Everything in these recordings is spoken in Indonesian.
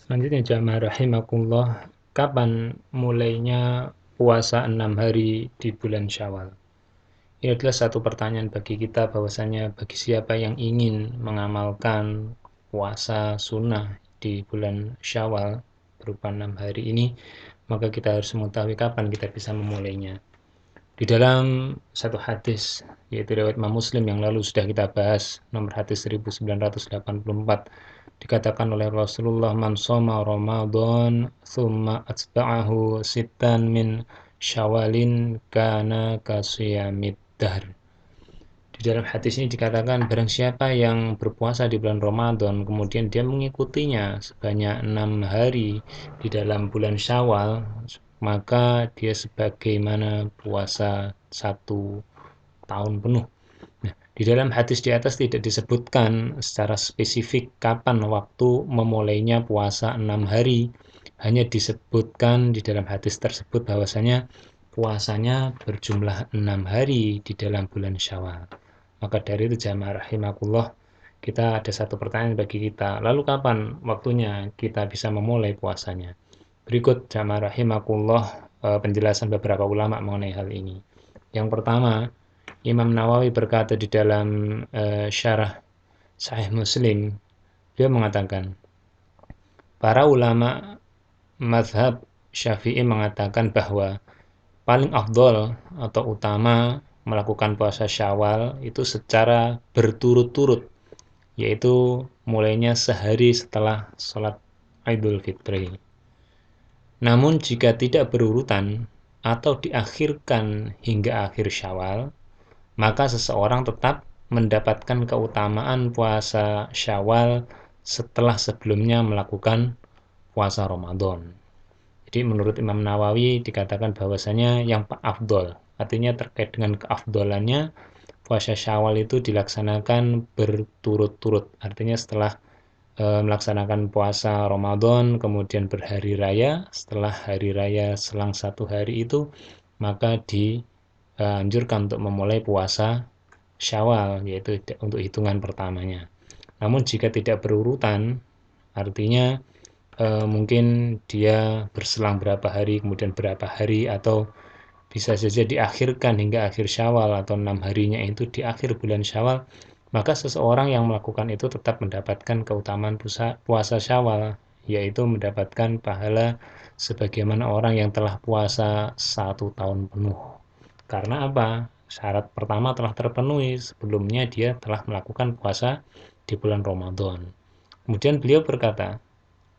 Selanjutnya jamaah rahimakumullah, kapan mulainya puasa 6 hari di bulan Syawal? Ini adalah satu pertanyaan bagi kita, bahwasanya bagi siapa yang ingin mengamalkan puasa sunnah di bulan Syawal berupa 6 hari ini, maka kita harus mengetahui kapan kita bisa memulainya. Di dalam satu hadis, yaitu riwayat Imam Muslim yang lalu sudah kita bahas, nomor hadis 1984, dikatakan oleh Rasulullah, man shoma Ramadan thumma atba'ahu sittan min syawalin kana kasiyamid dahr. Di dalam hadis ini dikatakan, barang siapa yang berpuasa di bulan Ramadan kemudian dia mengikutinya sebanyak 6 hari di dalam bulan Syawal, maka dia sebagaimana puasa 1 tahun penuh. Nah, di dalam hadis di atas tidak disebutkan secara spesifik kapan waktu memulainya puasa 6 hari. Hanya disebutkan di dalam hadis tersebut bahwasanya puasanya berjumlah 6 hari di dalam bulan Syawal. Maka dari itu jamaah rahimakumullah, kita ada satu pertanyaan bagi kita. Lalu kapan waktunya kita bisa memulai puasanya? Berikut jamaah rahimakumullah penjelasan beberapa ulama mengenai hal ini. Yang pertama, Imam Nawawi berkata di dalam syarah Sahih Muslim, dia mengatakan, para ulama mazhab Syafi'i mengatakan bahwa paling afdol atau utama melakukan puasa Syawal itu secara berturut-turut, yaitu mulainya sehari setelah sholat Idul Fitri. Namun jika tidak berurutan atau diakhirkan hingga akhir Syawal, maka seseorang tetap mendapatkan keutamaan puasa Syawal setelah sebelumnya melakukan puasa Ramadan. Jadi menurut Imam Nawawi dikatakan bahwasanya yang afdol, artinya terkait dengan keafdolannya, puasa Syawal itu dilaksanakan berturut-turut. Artinya setelah melaksanakan puasa Ramadan, kemudian berhari raya, setelah hari raya selang 1 hari itu, maka dianjurkan untuk memulai puasa Syawal, yaitu untuk hitungan pertamanya. Namun jika tidak berurutan, artinya mungkin dia berselang berapa hari, kemudian berapa hari, atau bisa saja diakhirkan hingga akhir Syawal, atau 6 harinya itu di akhir bulan Syawal, maka seseorang yang melakukan itu tetap mendapatkan keutamaan puasa Syawal, yaitu mendapatkan pahala sebagaimana orang yang telah puasa 1 tahun penuh. Karena apa? Syarat pertama telah terpenuhi, sebelumnya dia telah melakukan puasa di bulan Ramadan. Kemudian beliau berkata,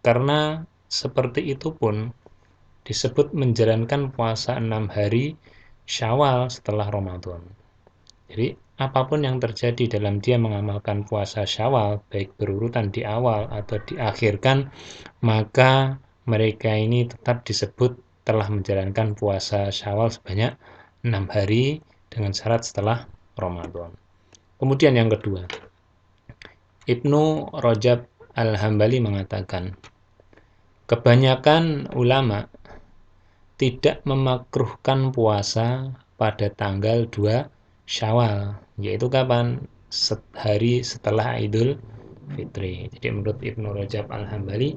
karena seperti itu pun disebut menjalankan puasa 6 hari Syawal setelah Ramadan. Jadi apapun yang terjadi dalam dia mengamalkan puasa Syawal, baik berurutan di awal atau diakhirkan, maka mereka ini tetap disebut telah menjalankan puasa Syawal sebanyak 6 hari dengan syarat setelah Ramadan. Kemudian yang kedua, Ibnu Rajab Al-Hambali mengatakan, kebanyakan ulama tidak memakruhkan puasa pada tanggal 2 Syawal, yaitu kapan? Sehari setelah Idul Fitri. Jadi menurut Ibnu Rajab Al-Hambali,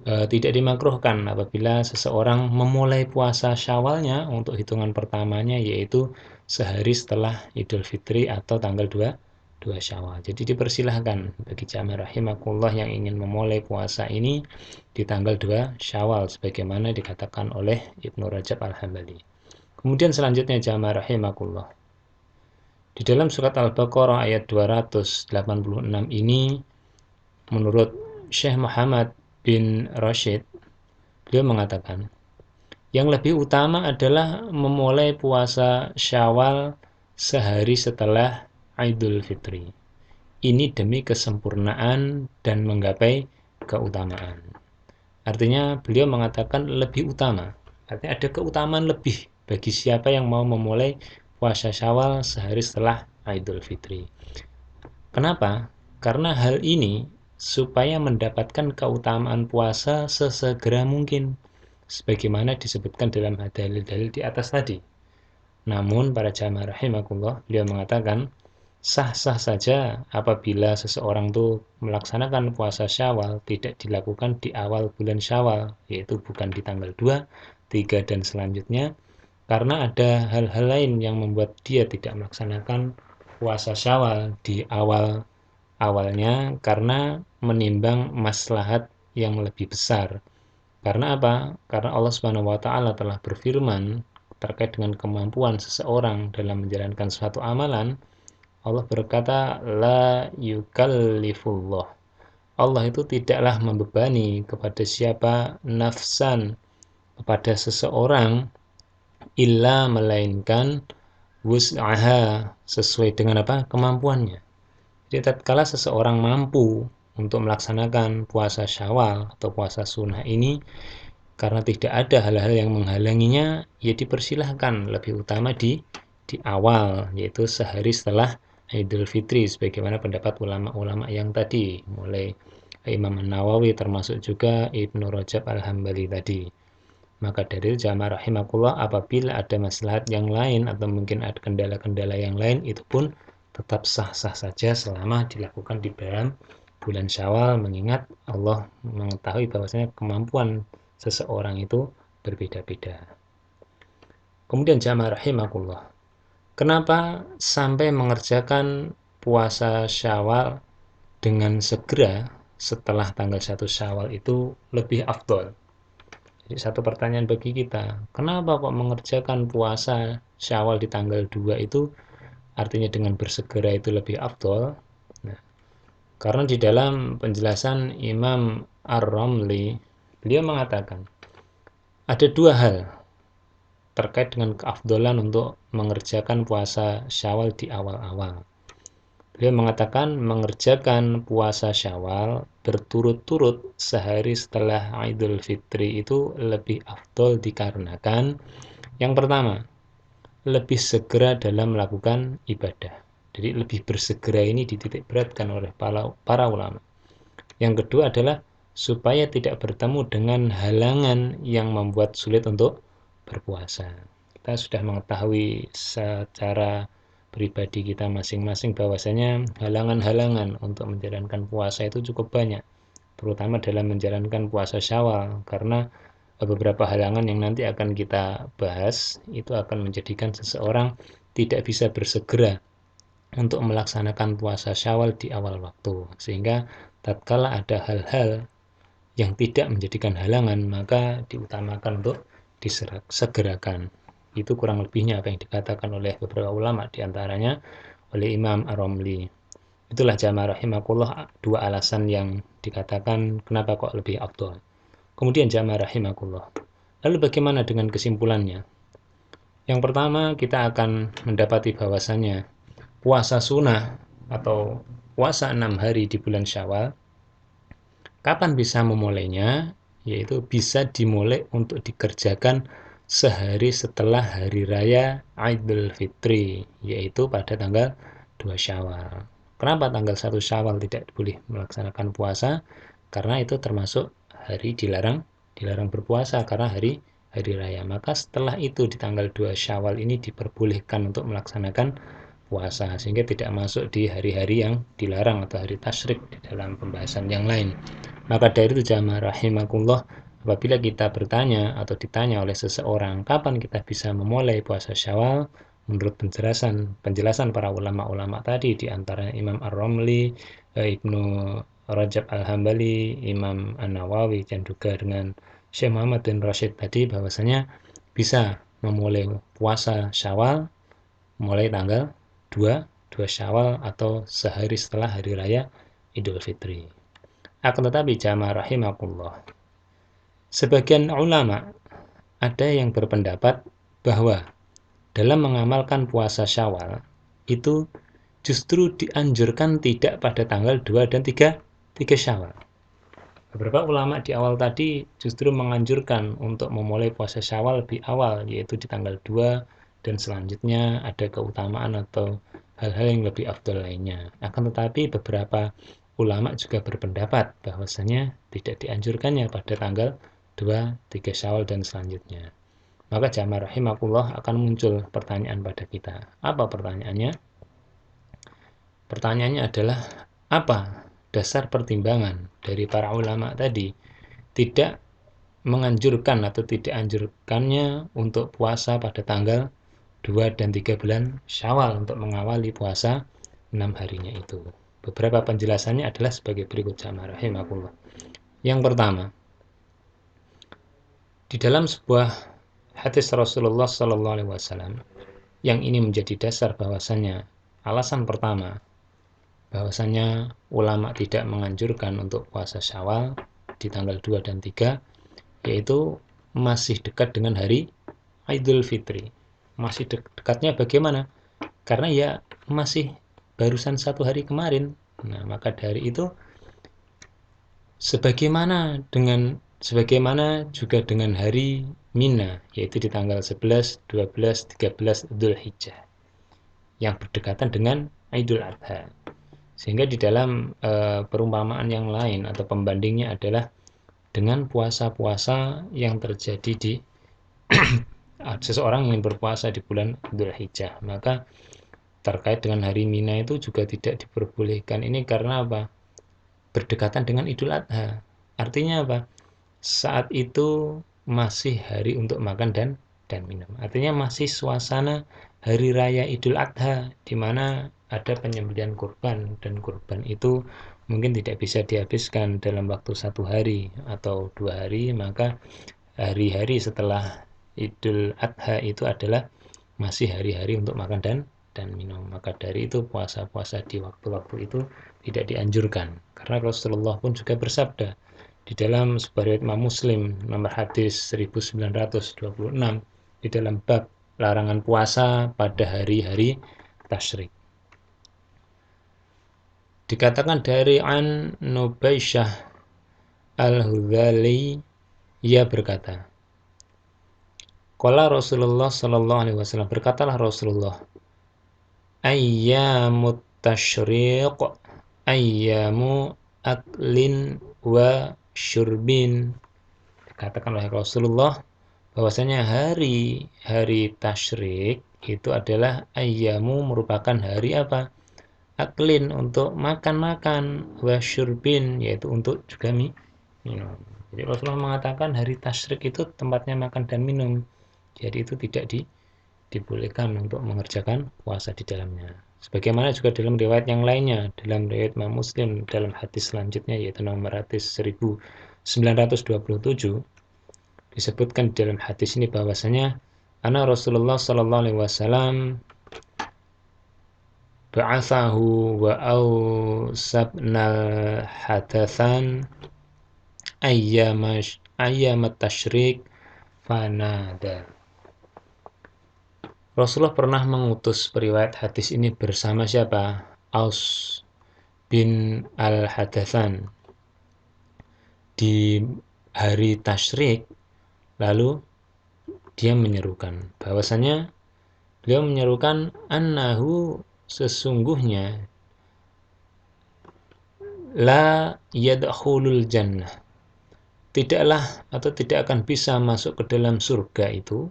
tidak dimakruhkan apabila seseorang memulai puasa Syawalnya untuk hitungan pertamanya, yaitu sehari setelah Idul Fitri atau tanggal 2 Syawal. Jadi dipersilahkan bagi jamaah rahimakumullah yang ingin memulai puasa ini di tanggal 2 Syawal sebagaimana dikatakan oleh Ibnu Rajab Al-Hambali. Kemudian selanjutnya jamaah rahimakumullah, di dalam surat Al-Baqarah ayat 286 ini, menurut Syekh Muhammad bin Rashid, beliau mengatakan, yang lebih utama adalah memulai puasa Syawal sehari setelah Idul Fitri. Ini demi kesempurnaan dan menggapai keutamaan. Artinya beliau mengatakan lebih utama. Artinya ada keutamaan lebih bagi siapa yang mau memulai puasa Syawal sehari setelah Idul Fitri. Kenapa? Karena hal ini supaya mendapatkan keutamaan puasa sesegera mungkin, sebagaimana disebutkan dalam dalil-dalil di atas tadi. Namun para jamaah rahimakumullah, beliau mengatakan, sah-sah saja apabila seseorang tuh melaksanakan puasa Syawal tidak dilakukan di awal bulan Syawal, yaitu bukan di tanggal 2, 3, dan selanjutnya, karena ada hal-hal lain yang membuat dia tidak melaksanakan puasa Syawal di awalnya karena menimbang maslahat yang lebih besar. Karena apa? Karena Allah Subhanahu wa taala telah berfirman terkait dengan kemampuan seseorang dalam menjalankan suatu amalan. Allah berkata, la yukallifullah. Allah itu tidaklah membebani kepada siapa nafsan, kepada seseorang, illa melainkan wus'aha, sesuai dengan apa? Kemampuannya. Jadi tatkala seseorang mampu untuk melaksanakan puasa Syawal atau puasa sunnah ini, karena tidak ada hal-hal yang menghalanginya, ya dipersilahkan, lebih utama di awal, yaitu sehari setelah Idul Fitri, sebagaimana pendapat ulama-ulama yang tadi, mulai Imam Nawawi termasuk juga Ibnu Rajab Al-Hambali tadi. Maka dari itu jamaah rahimakumullah, apabila ada maslahat yang lain atau mungkin ada kendala-kendala yang lain, itu pun tetap sah-sah saja selama dilakukan di dalam bulan Syawal, mengingat Allah mengetahui bahwasanya kemampuan seseorang itu berbeda-beda. Kemudian jamaah rahimakumullah, kenapa sampai mengerjakan puasa Syawal dengan segera setelah tanggal 1 Syawal itu lebih afdol? Jadi satu pertanyaan bagi kita, kenapa kok mengerjakan puasa Syawal di tanggal 2 itu artinya dengan bersegera itu lebih afdol? Nah, karena di dalam penjelasan Imam Ar-Ramli, beliau mengatakan ada dua hal terkait dengan keafdolan untuk mengerjakan puasa Syawal di awal-awal. Beliau mengatakan mengerjakan puasa Syawal berturut-turut sehari setelah Idul Fitri itu lebih afdol dikarenakan yang pertama, lebih segera dalam melakukan ibadah. Jadi lebih bersegera ini dititik beratkan oleh para ulama. Yang kedua adalah supaya tidak bertemu dengan halangan yang membuat sulit untuk berpuasa. Kita sudah mengetahui secara pribadi kita masing-masing bahwasanya halangan-halangan untuk menjalankan puasa itu cukup banyak, terutama dalam menjalankan puasa Syawal, karena beberapa halangan yang nanti akan kita bahas itu akan menjadikan seseorang tidak bisa bersegera untuk melaksanakan puasa Syawal di awal waktu, sehingga tatkala ada hal-hal yang tidak menjadikan halangan, maka diutamakan untuk disegerakan. Itu kurang lebihnya apa yang dikatakan oleh beberapa ulama, diantaranya oleh Imam Ar-Ramli. Itulah jamaah rahimakumullah dua alasan yang dikatakan kenapa kok lebih afdol. Kemudian jamaah rahimakumullah, lalu bagaimana dengan kesimpulannya? Yang pertama, kita akan mendapati bahwasannya puasa sunnah atau puasa 6 hari di bulan Syawal, kapan bisa memulainya? Yaitu bisa dimulai untuk dikerjakan sehari setelah hari raya Idul Fitri, yaitu pada tanggal 2 Syawal. Kenapa tanggal 1 Syawal tidak boleh melaksanakan puasa? Karena itu termasuk hari dilarang berpuasa karena hari raya. Maka setelah itu di tanggal 2 Syawal ini diperbolehkan untuk melaksanakan puasa, sehingga tidak masuk di hari-hari yang dilarang atau hari tasyrik di dalam pembahasan yang lain. Maka dari itu jamaah rahimakumullah, apabila kita bertanya atau ditanya oleh seseorang kapan kita bisa memulai puasa Syawal, menurut penjelasan para ulama-ulama tadi, di antara Imam Ar-Ramli, Ibnu Rajab Al-Hambali, Imam An-Nawawi, dan juga dengan Syekh Muhammad bin Rashid tadi, bahwasanya bisa memulai puasa Syawal mulai tanggal 2 Syawal atau sehari setelah hari raya Idul Fitri. Akan tetapi jamaah rahimakumullah, sebagian ulama ada yang berpendapat bahwa dalam mengamalkan puasa Syawal itu justru dianjurkan tidak pada tanggal 2 dan 3 Syawal. Beberapa ulama di awal tadi justru menganjurkan untuk memulai puasa Syawal lebih awal, yaitu di tanggal 2, dan selanjutnya ada keutamaan atau hal-hal yang lebih afdal lainnya. Akan tetapi beberapa ulama juga berpendapat bahwasanya tidak dianjurkannya pada tanggal 2, 3 Syawal dan selanjutnya. Maka jamaah rahimakumullah akan muncul pertanyaan pada kita. Apa pertanyaannya? Pertanyaannya adalah, apa dasar pertimbangan dari para ulama tadi tidak menganjurkan atau tidak anjurkannya untuk puasa pada tanggal 2 dan 3 bulan Syawal untuk mengawali puasa 6 harinya itu. Beberapa penjelasannya adalah sebagai berikut jamaah rahimakumullah. Yang pertama, di dalam sebuah hadis Rasulullah Sallallahu Alaihi Wasallam yang ini menjadi dasar bahwasannya alasan pertama bahwasannya ulama tidak menganjurkan untuk puasa Syawal di tanggal 2 dan 3 yaitu masih dekat dengan hari Idul Fitri. Masih dekatnya bagaimana? Karena ya masih barusan 1 hari kemarin. Nah, maka dari itu sebagaimana juga dengan hari Mina, yaitu di tanggal 11, 12, 13 Dzulhijjah yang berdekatan dengan Idul Adha. Sehingga di dalam perumpamaan yang lain atau pembandingnya adalah dengan puasa-puasa yang terjadi di seseorang ingin berpuasa di bulan Dzulhijjah, maka terkait dengan hari Mina itu juga tidak diperbolehkan. Ini karena apa? Berdekatan dengan Idul Adha. Artinya apa? Saat itu masih hari untuk makan dan minum. Artinya masih suasana hari raya Idul Adha di mana ada penyembelihan kurban, dan kurban itu mungkin tidak bisa dihabiskan dalam waktu 1 hari atau 2 hari, maka hari-hari setelah Idul Adha itu adalah masih hari-hari untuk makan dan minum. Maka dari itu puasa-puasa di waktu-waktu itu tidak dianjurkan. Karena Rasulullah pun juga bersabda di dalam sebuah riwayat Imam Muslim nomor hadis 1926 di dalam bab larangan puasa pada hari-hari tasyrik. Dikatakan dari An Nubaisyah Al-Hudhali, ia berkata, qala Rasulullah sallallahu alaihi wasallam, berkatalah Rasulullah, ayyamut tasyriq ayyamu aklin wa syurbin. Dikatakan oleh Rasulullah bahwasanya hari-hari tasyrik itu adalah ayyamu, merupakan hari apa? Aklin, untuk makan-makan, wa syurbin, yaitu untuk juga minum. Jadi Rasulullah mengatakan hari tasyrik itu tempatnya makan dan minum. Jadi itu tidak dibolehkan untuk mengerjakan puasa di dalamnya. Sebagaimana juga dalam riwayat yang lainnya, dalam riwayat Imam Muslim dalam hadis selanjutnya yaitu nomor hadis 1927, disebutkan di dalam hadis ini bahwasanya ana Rasulullah sallallahu alaihi wasallam ba'athahu wa awsabnal hadathan ayyamat tasyrik fanada. Rasulullah pernah mengutus, periwayat hadis ini, bersama siapa? Aus bin al-Hadathan di hari tasyrik. Lalu dia menyerukan bahwasanya beliau menyerukan annahu, sesungguhnya, la yadkhulul jannah, tidaklah atau tidak akan bisa masuk ke dalam surga itu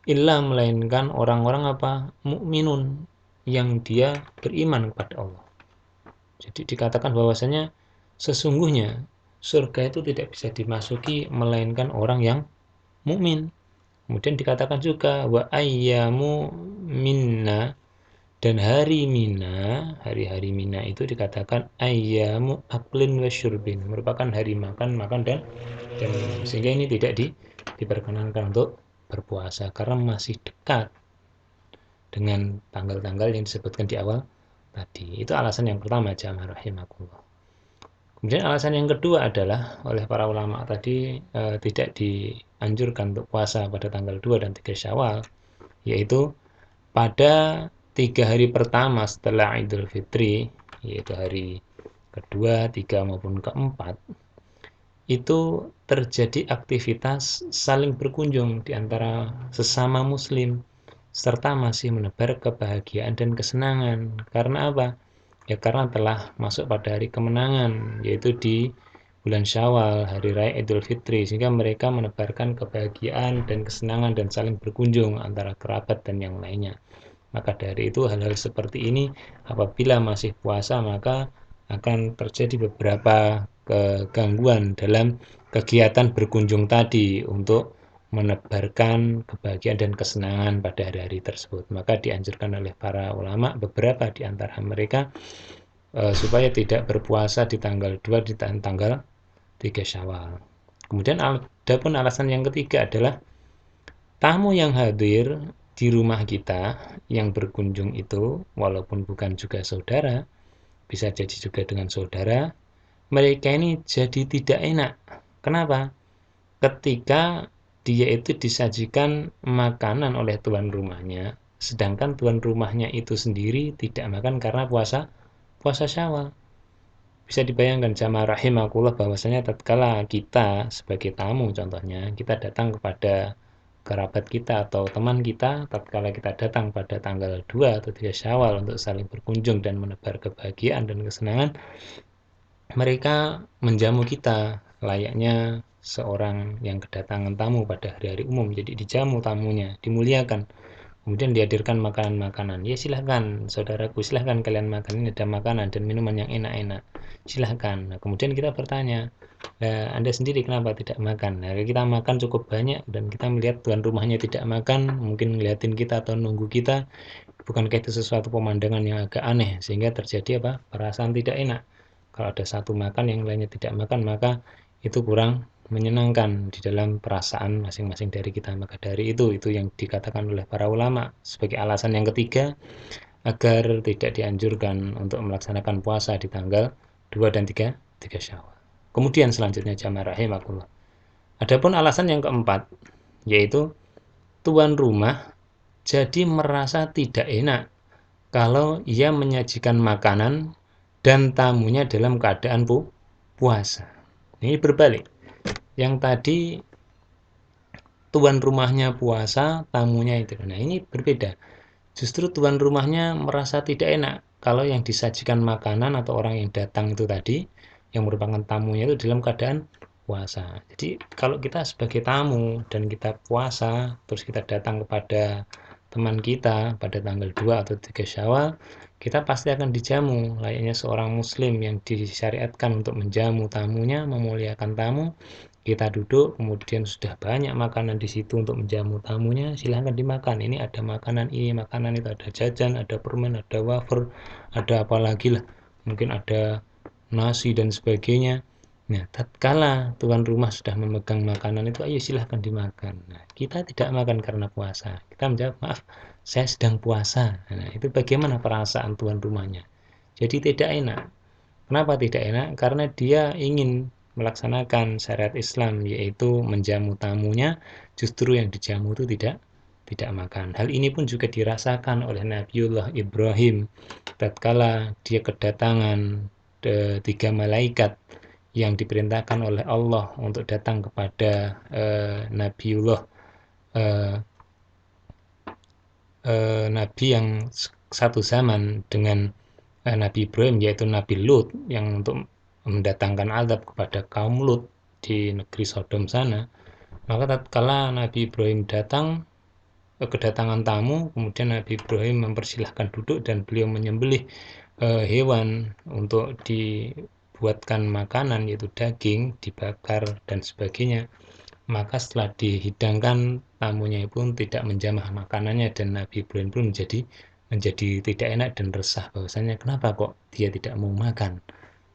illa, melainkan orang-orang apa? Mukminun, yang dia beriman kepada Allah. Jadi dikatakan bahwasanya sesungguhnya surga itu tidak bisa dimasuki melainkan orang yang mukmin. Kemudian dikatakan juga wa ayyamu minna, dan hari Mina, hari-hari Mina itu dikatakan ayyamu aklin wa syurbin, merupakan hari makan dan minum. Sehingga ini tidak diperkenankan untuk berpuasa karena masih dekat dengan tanggal-tanggal yang disebutkan di awal tadi. Itu alasan yang pertama, jamaah rahimakumullah. Kemudian alasan yang kedua adalah oleh para ulama tadi tidak dianjurkan untuk puasa pada tanggal 2 dan 3 Syawal, yaitu pada 3 hari pertama setelah Idul Fitri, yaitu hari kedua, 3 maupun keempat, itu terjadi aktivitas saling berkunjung di antara sesama muslim, serta masih menebar kebahagiaan dan kesenangan. Karena apa? Ya karena telah masuk pada hari kemenangan, yaitu di bulan Syawal, hari raya Idul Fitri, sehingga mereka menebarkan kebahagiaan dan kesenangan dan saling berkunjung antara kerabat dan yang lainnya. Maka dari itu hal-hal seperti ini apabila masih puasa maka akan terjadi beberapa kegangguan dalam kegiatan berkunjung tadi untuk menebarkan kebahagiaan dan kesenangan pada hari-hari tersebut. Maka dianjurkan oleh para ulama beberapa di antara mereka supaya tidak berpuasa di tanggal 2 di tanggal 3 Syawal. Kemudian ada pun alasan yang ketiga adalah tamu yang hadir di rumah kita yang berkunjung itu walaupun bukan juga saudara, bisa jadi juga dengan saudara, mereka ini jadi tidak enak. Kenapa? Ketika dia itu disajikan makanan oleh tuan rumahnya, sedangkan tuan rumahnya itu sendiri tidak makan karena puasa puasa Syawal. Bisa dibayangkan jamaah rahimakumullah bahwasanya tatkala kita sebagai tamu contohnya, kita datang kepada kerabat kita atau teman kita tatkala kita datang pada tanggal 2 atau 3 Syawal untuk saling berkunjung dan menebar kebahagiaan dan kesenangan, mereka menjamu kita layaknya seorang yang kedatangan tamu pada hari-hari umum. Jadi dijamu tamunya, dimuliakan. Kemudian dihadirkan makanan-makanan. Ya silahkan saudaraku, silahkan kalian makan. Ini ada makanan dan minuman yang enak-enak. Silahkan. Nah, kemudian kita bertanya, nah, Anda sendiri kenapa tidak makan? Nah, kita makan cukup banyak dan kita melihat tuan rumahnya tidak makan, mungkin ngeliatin kita atau nunggu kita. Bukankah itu sesuatu pemandangan yang agak aneh sehingga terjadi apa? Perasaan tidak enak. Kalau ada satu makan yang lainnya tidak makan, maka itu kurang menyenangkan di dalam perasaan masing-masing dari kita. Maka dari itu yang dikatakan oleh para ulama sebagai alasan yang ketiga agar tidak dianjurkan untuk melaksanakan puasa di tanggal 2 dan 3 Syawal. Kemudian selanjutnya jamaah rahimakumullah. Adapun alasan yang keempat yaitu tuan rumah jadi merasa tidak enak kalau ia menyajikan makanan dan tamunya dalam keadaan puasa. Ini berbalik. Yang tadi tuan rumahnya puasa, tamunya itu. Nah, ini berbeda. Justru tuan rumahnya merasa tidak enak kalau yang disajikan makanan atau orang yang datang itu tadi, yang merupakan tamunya itu dalam keadaan puasa. Jadi, kalau kita sebagai tamu dan kita puasa, terus kita datang kepada teman kita pada tanggal 2 atau 3 Syawal, kita pasti akan dijamu layaknya seorang muslim yang disyariatkan untuk menjamu tamunya, memuliakan tamu. Kita duduk, kemudian sudah banyak makanan di situ untuk menjamu tamunya, silahkan dimakan. Ini ada makanan ini, makanan itu, ada jajan, ada permen, ada wafer, ada apa lagi lah. Mungkin ada nasi dan sebagainya. Nah, tatkala tuan rumah sudah memegang makanan itu, ayo silahkan dimakan. Nah, kita tidak makan karena puasa. Kita menjawab, maaf, saya sedang puasa. Nah, itu bagaimana perasaan tuan rumahnya? Jadi tidak enak. Kenapa tidak enak? Karena dia ingin melaksanakan syariat Islam yaitu menjamu tamunya, justru yang dijamu itu tidak makan. Hal ini pun juga dirasakan oleh Nabiullah Ibrahim tatkala dia kedatangan tiga malaikat yang diperintahkan oleh Allah untuk datang kepada Nabiullah eh, Nabi yang satu zaman dengan Nabi Ibrahim yaitu Nabi Lut yang untuk mendatangkan azab kepada kaum Lut di negeri Sodom sana. Maka tatkala Nabi Ibrahim datang kedatangan tamu, kemudian Nabi Ibrahim mempersilahkan duduk dan beliau menyembelih hewan untuk dibuatkan makanan yaitu daging dibakar dan sebagainya. Maka setelah dihidangkan, tamunya pun tidak menjamah makanannya dan Nabi Ibrahim pun menjadi tidak enak dan resah bahwasanya kenapa kok dia tidak mau makan.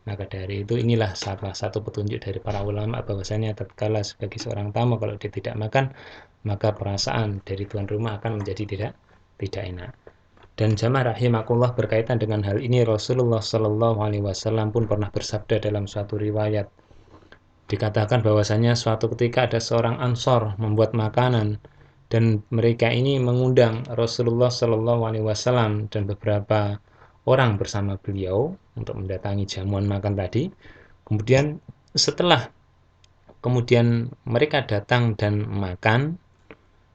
Maka dari itu inilah salah satu petunjuk dari para ulama bahwasanya tatkala sebagai seorang tamu kalau dia tidak makan, maka perasaan dari tuan rumah akan menjadi tidak enak. Dan jamaah rahimakumullah berkaitan dengan hal ini Rasulullah Shallallahu Alaihi Wasallam pun pernah bersabda dalam suatu riwayat, dikatakan bahwasanya suatu ketika ada seorang Ansor membuat makanan dan mereka ini mengundang Rasulullah Shallallahu Alaihi Wasallam dan beberapa orang bersama beliau untuk mendatangi jamuan makan tadi. Kemudian mereka datang dan makan,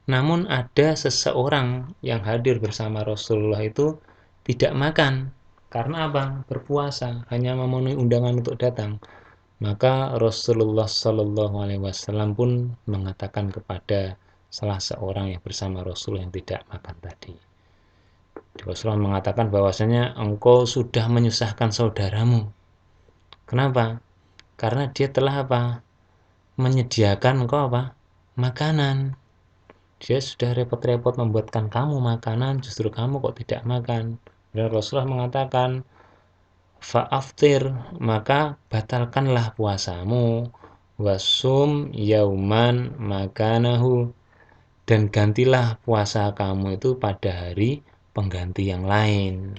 namun ada seseorang yang hadir bersama Rasulullah itu tidak makan. Karena apa? Berpuasa, hanya memenuhi undangan untuk datang. Maka Rasulullah Shallallahu Alaihi Wasallam pun mengatakan kepada salah seorang yang bersama Rasul yang tidak makan tadi, Rasulullah mengatakan bahwasanya engkau sudah menyusahkan saudaramu. Kenapa? Karena dia telah apa? Menyediakan engkau apa? Makanan. Dia sudah repot-repot membuatkan kamu makanan, justru kamu kok tidak makan. Dan Rasulullah mengatakan, fa'aftir, maka batalkanlah puasamu, wasum yauman makanahu, dan gantilah puasa kamu itu pada hari pengganti yang lain.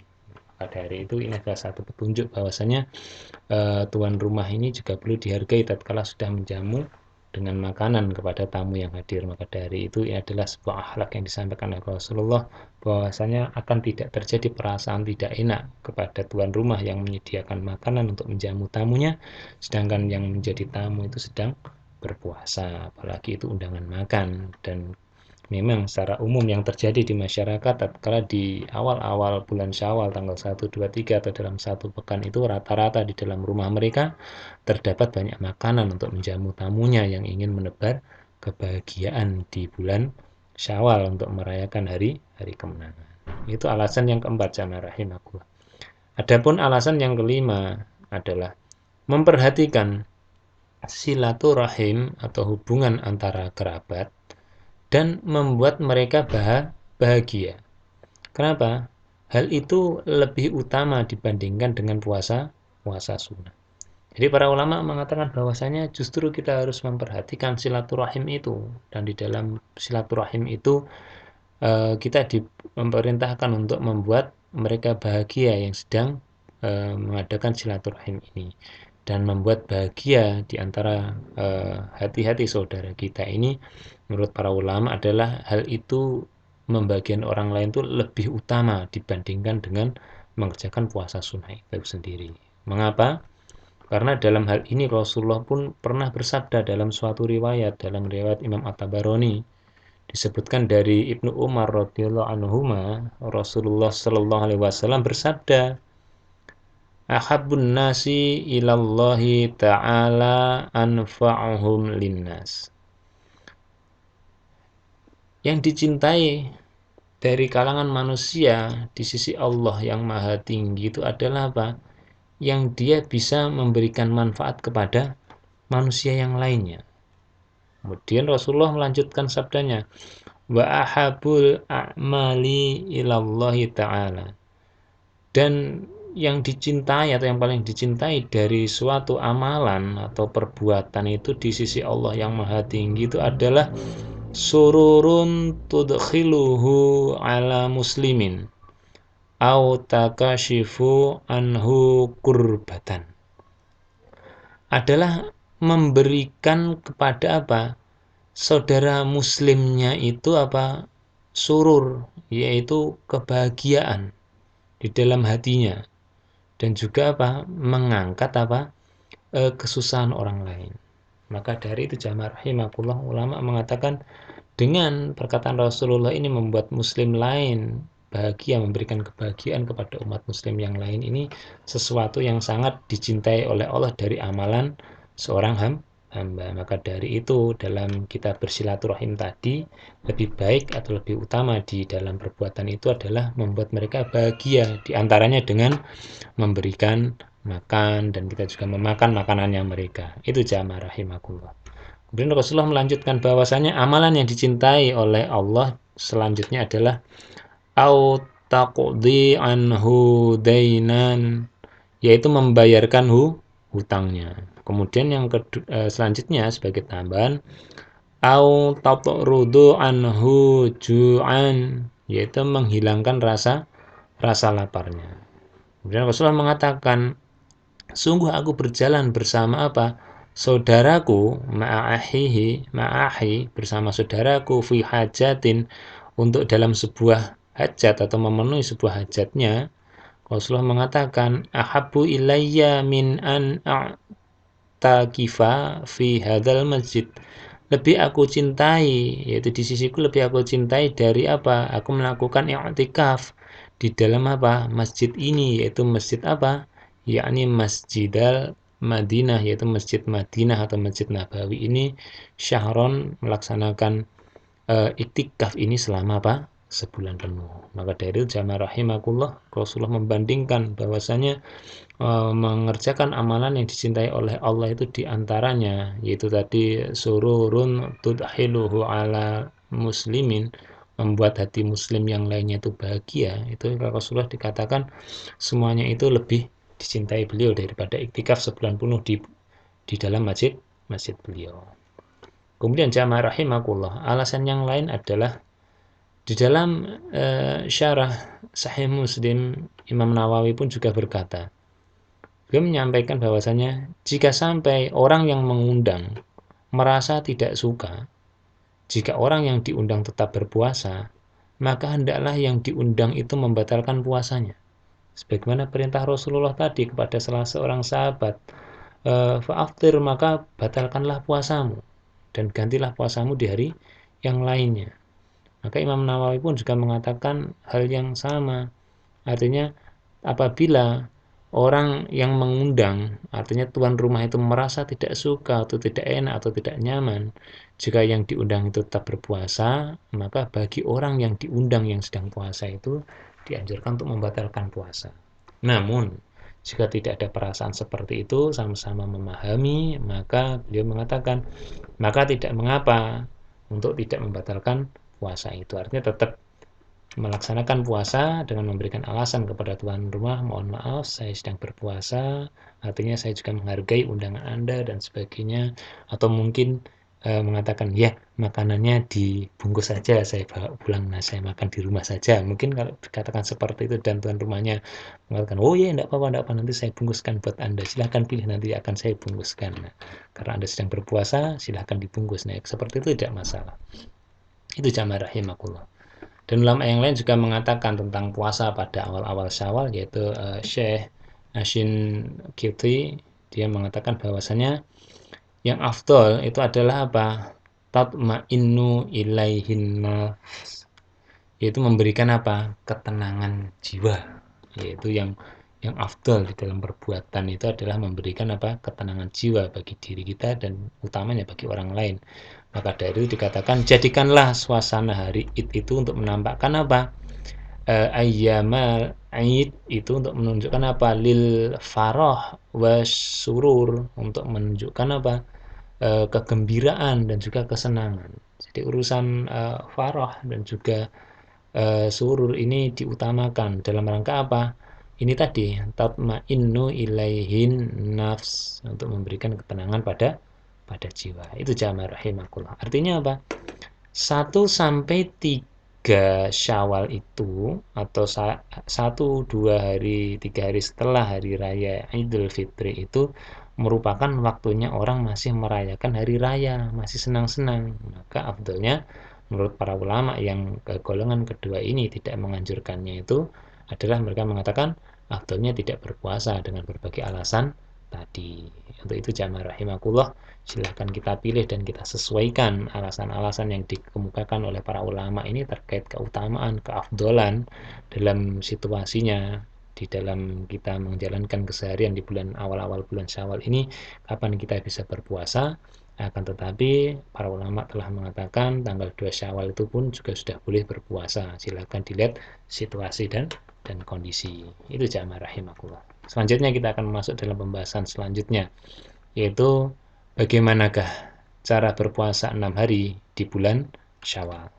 Pada hari itu ini adalah satu petunjuk bahwasanya tuan rumah ini juga perlu dihargai tatkala sudah menjamu dengan makanan kepada tamu yang hadir. Maka dari itu ini adalah sebuah akhlak yang disampaikan oleh Rasulullah bahwasanya akan tidak terjadi perasaan tidak enak kepada tuan rumah yang menyediakan makanan untuk menjamu tamunya, sedangkan yang menjadi tamu itu sedang berpuasa, apalagi itu undangan makan. Dan memang secara umum yang terjadi di masyarakat tatkala di awal-awal bulan Syawal tanggal 1, 2, 3 atau dalam satu pekan itu rata-rata di dalam rumah mereka terdapat banyak makanan untuk menjamu tamunya yang ingin menebar kebahagiaan di bulan Syawal untuk merayakan hari kemenangan. Itu alasan yang keempat, jamaah rahimakumullah. Adapun alasan yang kelima adalah memperhatikan silaturahim atau hubungan antara kerabat dan membuat mereka bahagia. Kenapa? Hal itu lebih utama dibandingkan dengan puasa sunnah. Jadi para ulama mengatakan bahwasanya justru kita harus memperhatikan silaturahim itu, dan di dalam silaturahim itu kita diperintahkan untuk membuat mereka bahagia yang sedang mengadakan silaturahim ini, dan membuat bahagia di antara hati-hati saudara kita ini menurut para ulama adalah hal itu membagian orang lain itu lebih utama dibandingkan dengan mengerjakan puasa sunnah itu sendiri. Mengapa? Karena dalam hal ini Rasulullah pun pernah bersabda dalam suatu riwayat, dalam riwayat Imam At-Tabarani, disebutkan dari Ibnu Umar radhiyallahu anhuma, Rasulullah shallallahu alaihi wasallam bersabda, ahabbun nasi ilallahi ta'ala anfa'uhum linnas. Yang dicintai dari kalangan manusia di sisi Allah yang maha tinggi itu adalah apa? Yang dia bisa memberikan manfaat kepada manusia yang lainnya. Kemudian Rasulullah melanjutkan sabdanya, wa ahabul a'mali ilallahi ta'ala. Dan yang dicintai atau yang paling dicintai dari suatu amalan atau perbuatan itu di sisi Allah yang maha tinggi itu adalah sururun tudkhiluhu ala muslimin au takashifu anhu kurbatan, adalah memberikan kepada apa? Saudara muslimnya itu apa? Surur, yaitu kebahagiaan di dalam hatinya, dan juga apa? Mengangkat apa? Kesusahan orang lain. Maka dari itu jamaah rahimakumullah, ulama mengatakan dengan perkataan Rasulullah ini membuat muslim lain bahagia, memberikan kebahagiaan kepada umat muslim yang lain, ini sesuatu yang sangat dicintai oleh Allah dari amalan seorang hamba. Maka dari itu dalam kita bersilaturahim tadi, lebih baik atau lebih utama di dalam perbuatan itu adalah membuat mereka bahagia, diantaranya dengan memberikan makan, dan kita juga memakan makanannya mereka. Itu jamaah rahimakumullah. Kemudian Rasulullah melanjutkan bahwasanya amalan yang dicintai oleh Allah selanjutnya adalah au taqdi anhu dainan, yaitu membayarkan hutangnya. Kemudian yang selanjutnya sebagai tambahan, au tatrudu anhu ju'an, yaitu menghilangkan rasa laparnya. Kemudian Rasulullah mengatakan, sungguh aku berjalan bersama apa? Saudaraku, ma'ahi, bersama saudaraku fi hajatin, untuk dalam sebuah hajat atau memenuhi sebuah hajatnya. Rasulullah mengatakan, ahabbu ilayya min an a'takifa fi hadzal masjid. Lebih aku cintai, yaitu di sisiku lebih aku cintai dari apa? Aku melakukan i'tikaf di dalam apa? Masjid ini, yaitu masjid apa? Yakni Masjidal Madinah, yaitu Masjid Madinah atau Masjid Nabawi ini, syahron, melaksanakan iktikaf ini selama apa? sebulan penuh. Maka dari itu jamaah rahimakumullah, Rasulullah membandingkan bahwasanya mengerjakan amalan yang dicintai oleh Allah itu diantaranya yaitu tadi sururun tudhiluhu ala muslimin, membuat hati muslim yang lainnya itu bahagia. Itu Rasulullah dikatakan semuanya itu lebih dicintai beliau daripada iktikaf sebulan penuh di dalam masjid beliau. Kemudian jamaah rahimakumullah, alasan yang lain adalah di dalam syarah Sahih Muslim, Imam Nawawi pun juga berkata, beliau menyampaikan bahwasanya jika sampai orang yang mengundang merasa tidak suka jika orang yang diundang tetap berpuasa, maka hendaklah yang diundang itu membatalkan puasanya. Sebagaimana perintah Rasulullah tadi kepada salah seorang sahabat, fa'aftir, maka batalkanlah puasamu dan gantilah puasamu di hari yang lainnya. Maka Imam Nawawi pun juga mengatakan hal yang sama. Artinya apabila orang yang mengundang, artinya tuan rumah itu merasa tidak suka atau tidak enak atau tidak nyaman jika yang diundang itu tetap berpuasa, maka bagi orang yang diundang yang sedang puasa itu dianjurkan untuk membatalkan puasa. Namun jika tidak ada perasaan seperti itu, sama-sama memahami, maka beliau mengatakan maka tidak mengapa untuk tidak membatalkan puasa itu. Artinya tetap melaksanakan puasa dengan memberikan alasan kepada tuan rumah, mohon maaf saya sedang berpuasa, artinya saya juga menghargai undangan Anda dan sebagainya, atau mungkin mengatakan ya makanannya dibungkus saja, saya bawa pulang, nah saya makan di rumah saja. Mungkin kalau dikatakan seperti itu dan tuan rumahnya mengatakan oh ya enggak apa-apa nanti saya bungkuskan buat Anda, silahkan pilih nanti akan saya bungkuskan. Nah, karena Anda sedang berpuasa silahkan dibungkus. Nah seperti itu tidak masalah. Itu jamaah rahimakumullah. Dan ulama yang lain juga mengatakan tentang puasa pada awal-awal Syawal, yaitu Syekh Nashin Qibti, dia mengatakan bahwasanya yang afdol itu adalah apa? Tatma'innu ilaihin nafs, yaitu memberikan apa? Ketenangan jiwa, yaitu yang afdol di dalam perbuatan itu adalah memberikan apa? Ketenangan jiwa bagi diri kita dan utamanya bagi orang lain. Maka dari itu dikatakan jadikanlah suasana hari Id itu untuk menampakkan apa? Ayyamal Id itu untuk menunjukkan apa? Lil farah wasurur, untuk menunjukkan apa? Kegembiraan dan juga kesenangan. Jadi urusan farah dan juga surur ini diutamakan dalam rangka apa? Ini tadi tatma'innu ilaihin nafs, untuk memberikan ketenangan pada jiwa. Itu jamaah rahimakumullah. Artinya apa? 1 sampai 3 Syawal itu atau 1, 2 hari, 3 hari setelah hari raya Idul Fitri itu merupakan waktunya orang masih merayakan hari raya, masih senang-senang. Maka afdolnya menurut para ulama yang ke golongan kedua ini tidak menganjurkannya itu adalah mereka mengatakan afdolnya tidak berpuasa dengan berbagai alasan tadi. Untuk itu jamaah rahimakumullah, silahkan kita pilih dan kita sesuaikan alasan-alasan yang dikemukakan oleh para ulama ini terkait keutamaan, keafdolan dalam situasinya di dalam kita menjalankan keseharian di bulan awal-awal bulan Syawal ini, kapan kita bisa berpuasa. Akan tetapi para ulama telah mengatakan tanggal 2 Syawal itu pun juga sudah boleh berpuasa. Silahkan dilihat situasi dan kondisi. Itu jamaah rahimakumullah. Selanjutnya kita akan masuk dalam pembahasan selanjutnya, yaitu bagaimanakah cara berpuasa 6 hari di bulan Syawal.